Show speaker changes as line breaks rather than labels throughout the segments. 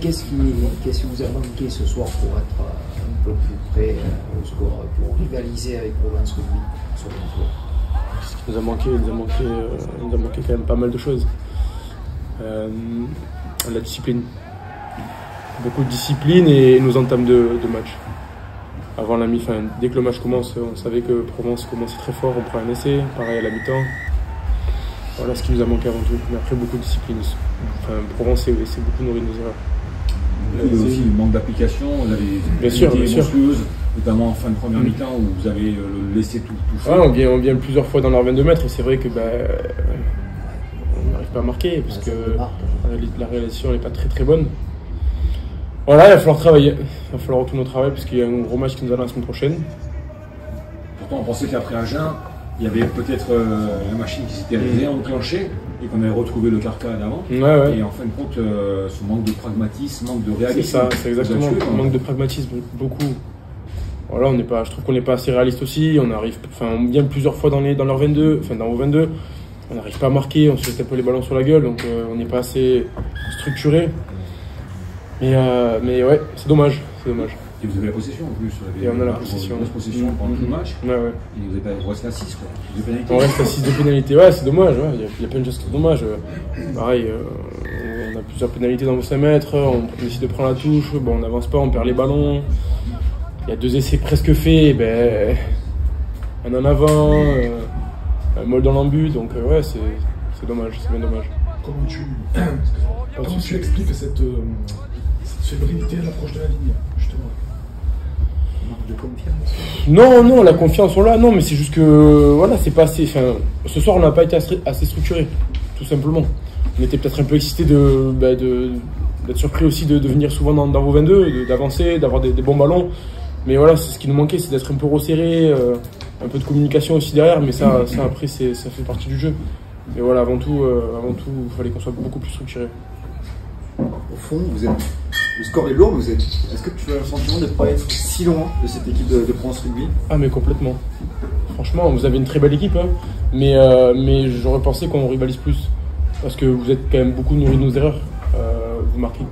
qu'est-ce qui vous a manqué ce soir pour être un peu plus près au score, pour rivaliser avec Provence Rugby sur le tour?
Ce qui nous a manqué, il nous a manqué quand même pas mal de choses. La discipline. Beaucoup de discipline et nos entames de match. Avant la mi-fin, dès que le match commence, on savait que Provence commençait très fort, on prend un essai, pareil à la mi-temps. Voilà ce qui nous a manqué avant tout. Mais après, beaucoup de discipline. Enfin, Provence, c'est beaucoup nourri de nos erreurs.
Beaucoup aussi le manque d'application, vous avez
bien sûr,
notamment en fin de première mi-temps où vous avez laissé tout faire.
Ah, on vient plusieurs fois dans leur 22 mètres et c'est vrai que on n'arrive pas à marquer parce que la réalisation n'est pas très très bonne. Voilà, il va falloir travailler. Il va falloir retourner au travail parce qu'il y a un gros match qui nous attend la semaine prochaine.
Pourtant, on pensait qu'après Agen, il y avait peut-être la machine qui s'était réenclenchée et qu'on avait retrouvé le carcan d'avant.
Ouais.
Et en fin de compte, ce manque de pragmatisme, manque de réalisme.
C'est ça, c'est exactement. Manque de pragmatisme, beaucoup. Voilà, je trouve qu'on n'est pas assez réaliste aussi. On vient plusieurs fois dans leur 22, dans vos 22. On n'arrive pas à marquer, on se fait un peu les ballons sur la gueule, donc on n'est pas assez structuré. Mais ouais, c'est dommage.
Et vous avez la possession en plus.
Et on a la possession.
Pendant tout le match.
Ouais.
Et vous restez à 6 quoi. De pénalité.
On reste à 6 de pénalité, ouais, c'est dommage. Il y a plein de choses qui sont dommages. Pareil, on a plusieurs pénalités dans vos 5 mètres, on décide de prendre la touche, on n'avance pas, on perd les ballons. Il y a 2 essais presque faits, un en avant, un molle dans l'embut, donc ouais, c'est dommage, c'est bien dommage.
Comment tu expliques cette fébrilité à l'approche de la ligne, justement?
Manque de confiance?
Non, la confiance, on l'a, non, mais c'est juste que, voilà, c'est pas assez. Ce soir, on n'a pas été assez structuré, tout simplement. On était peut-être un peu excités d'être surpris aussi de venir souvent dans vos 22, d'avancer, d'avoir des bons ballons. Mais voilà, c'est ce qui nous manquait, c'est d'être un peu resserré, un peu de communication aussi derrière, mais ça après, ça fait partie du jeu. Mais voilà, avant tout, il fallait qu'on soit beaucoup plus structuré.
Au fond, le score est lourd, est-ce que tu as le sentiment de ne pas être si loin de cette équipe de Provence Rugby?
Ah, mais complètement. Franchement, vous avez une très belle équipe, hein, mais j'aurais pensé qu'on rivalise plus. Parce que vous êtes quand même beaucoup nourris de nos erreurs. Vous marquez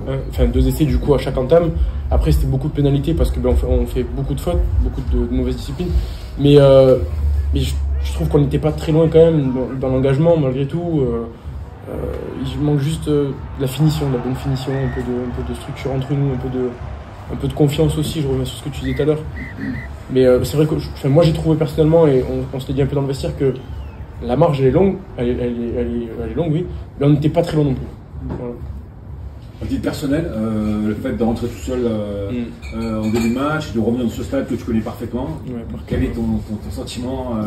2 essais du coup à chaque entame. Après, c'était beaucoup de pénalités parce que on fait beaucoup de fautes, beaucoup de mauvaises disciplines. Mais je trouve qu'on n'était pas très loin quand même dans l'engagement malgré tout. Il manque juste de la finition, de la bonne finition, un peu de structure entre nous, un peu de confiance aussi. Je reviens sur ce que tu disais tout à l'heure. Mais c'est vrai que moi j'ai trouvé personnellement, et on se l'est dit un peu dans le vestiaire, que la marge elle est longue, elle est longue, oui, mais on n'était pas très loin non plus. Voilà.
À titre personnel, le fait de rentrer tout seul en début de match, de revenir dans ce stade que tu connais parfaitement, quel est ton sentiment?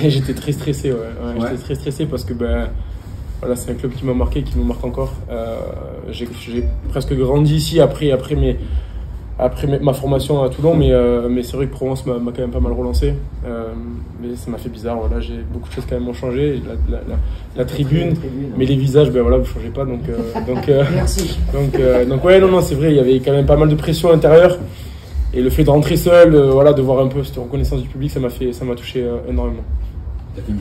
J'étais très stressé, J'étais très stressé parce que voilà, c'est un club qui m'a marqué, qui me marque encore. J'ai presque grandi ici après ma formation à Toulon, mais c'est vrai que Provence m'a quand même pas mal relancé. Mais ça m'a fait bizarre, voilà, beaucoup de choses quand même ont changé. La tribune, mais les visages, voilà, vous changez pas, donc
Merci.
Donc ouais, non, c'est vrai, il y avait quand même pas mal de pression intérieure. Et le fait de rentrer seul, voilà, de voir un peu cette reconnaissance du public, ça m'a touché énormément.
Tu as fait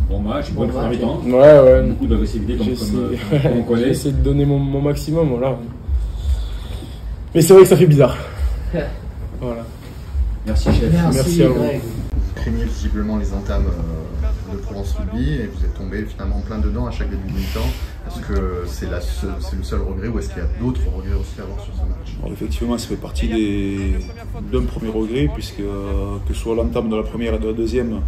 bon match, une bonne première mi-temps.
Ouais.
Beaucoup d'agressivité comme on connaît.
J'ai essayé de donner mon maximum, voilà. Mais c'est vrai que ça fait bizarre. Voilà.
Merci chef.
Merci à vous.
Vous craignez visiblement les entames de Provence Rugby et vous êtes tombé finalement plein dedans à chaque début de mi-temps. Est-ce que c'est le seul regret ou est-ce qu'il y a d'autres regrets aussi à avoir sur ce match?
Alors, effectivement, ça fait partie d'un premier regret puisque que ce soit l'entame de la première et de la deuxième,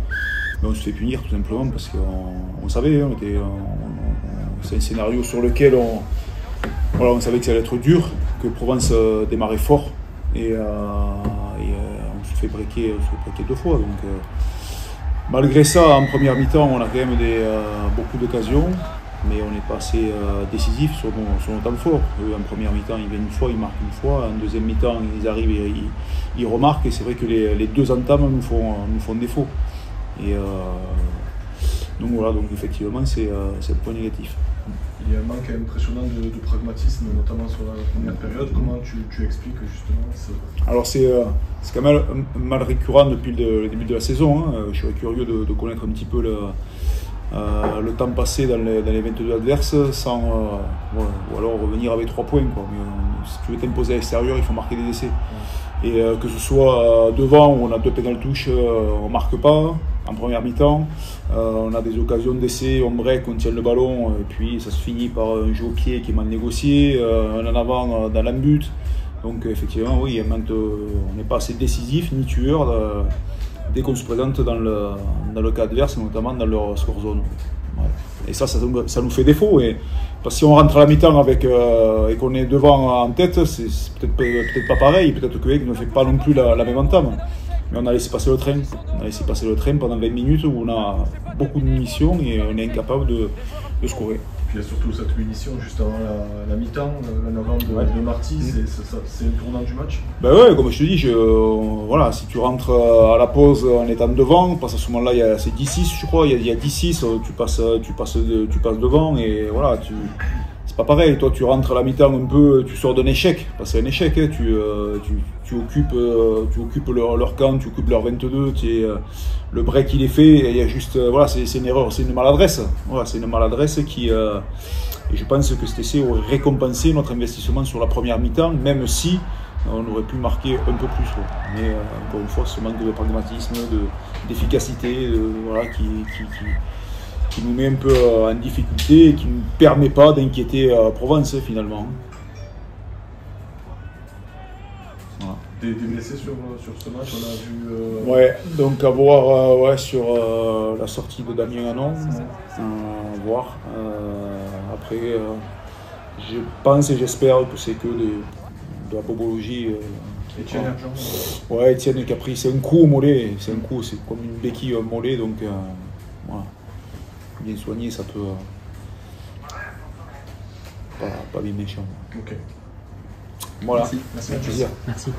on se fait punir tout simplement parce qu'on savait, c'est un scénario sur lequel on savait que ça allait être dur, que Provence démarrait fort et on se fait breaker 2 fois. Donc, malgré ça, en première mi-temps, on a quand même beaucoup d'occasions, mais on n'est pas assez décisif sur nos temps forts. En première mi-temps, ils viennent une fois, ils marquent une fois. En deuxième mi-temps, ils arrivent et ils remarquent. Et c'est vrai que les 2 entames nous font défaut. Et donc voilà, donc effectivement, c'est le point négatif.
Il y a un manque impressionnant de pragmatisme, notamment sur la première période. Comment tu expliques justement
Alors c'est quand même mal récurrent depuis le début de la saison. Hein. Je serais curieux de connaître un petit peu le temps passé dans les 22 adverses sans ou alors revenir avec 3 points quoi. Mais, si tu veux t'imposer à l'extérieur, il faut marquer des essais. Et que ce soit devant où on a 2 pénales touches, on ne marque pas en première mi-temps, on a des occasions d'essai, on break, on tient le ballon et puis ça se finit par un jeu au pied qui est mal négocié, un en avant dans l'embut. Donc effectivement oui, on n'est pas assez décisif ni tueur dès qu'on se présente dans le cas adverse, notamment dans leur score zone. Ouais. Et ça nous fait défaut. Parce que si on rentre à la mi-temps et qu'on est devant en tête, c'est peut-être pas pareil. Peut-être que ne fait pas non plus la même entame. Mais on a laissé passer le train. On a laissé passer le train pendant 20 minutes où on a beaucoup de munitions et on est incapable de scorer.
Puis il y a surtout cette munition juste avant la mi-temps, l'en avant de Marty, c'est le tournant du match.
Ben ouais, comme je te dis, voilà, si tu rentres à la pause en étant devant, parce qu'à ce moment-là, c'est 10-6, je crois, il y a 10-6, tu passes devant et voilà, c'est pas pareil. Toi, tu rentres à la mi-temps un peu, tu sors d'un échec, parce que c'est un échec, hein, tu occupes leur camp, tu occupes leur 22, le break il est fait, et il y a juste, voilà, c'est une erreur, c'est une maladresse. Voilà, c'est une maladresse qui, et je pense que cet essai aurait récompensé notre investissement sur la première mi-temps, même si on aurait pu marquer un peu plus. Ouais. Mais encore une fois, ce manque de pragmatisme, d'efficacité, voilà, qui nous met un peu en difficulté et qui ne permet pas d'inquiéter Provence finalement. Voilà.
Des blessés sur ce match, on a vu.
Ouais, donc à voir sur la sortie de Damien Hanon, voir. Après, je pense et j'espère que c'est que de la bobologie.
Etienne Argent.
Ouais, Etienne qui a pris, c'est un coup au mollet, c'est comme une béquille au mollet, donc voilà. Bien soigné, ça peut pas bien méchant.
Ok.
Voilà.
Merci.
Plaisir.
Merci.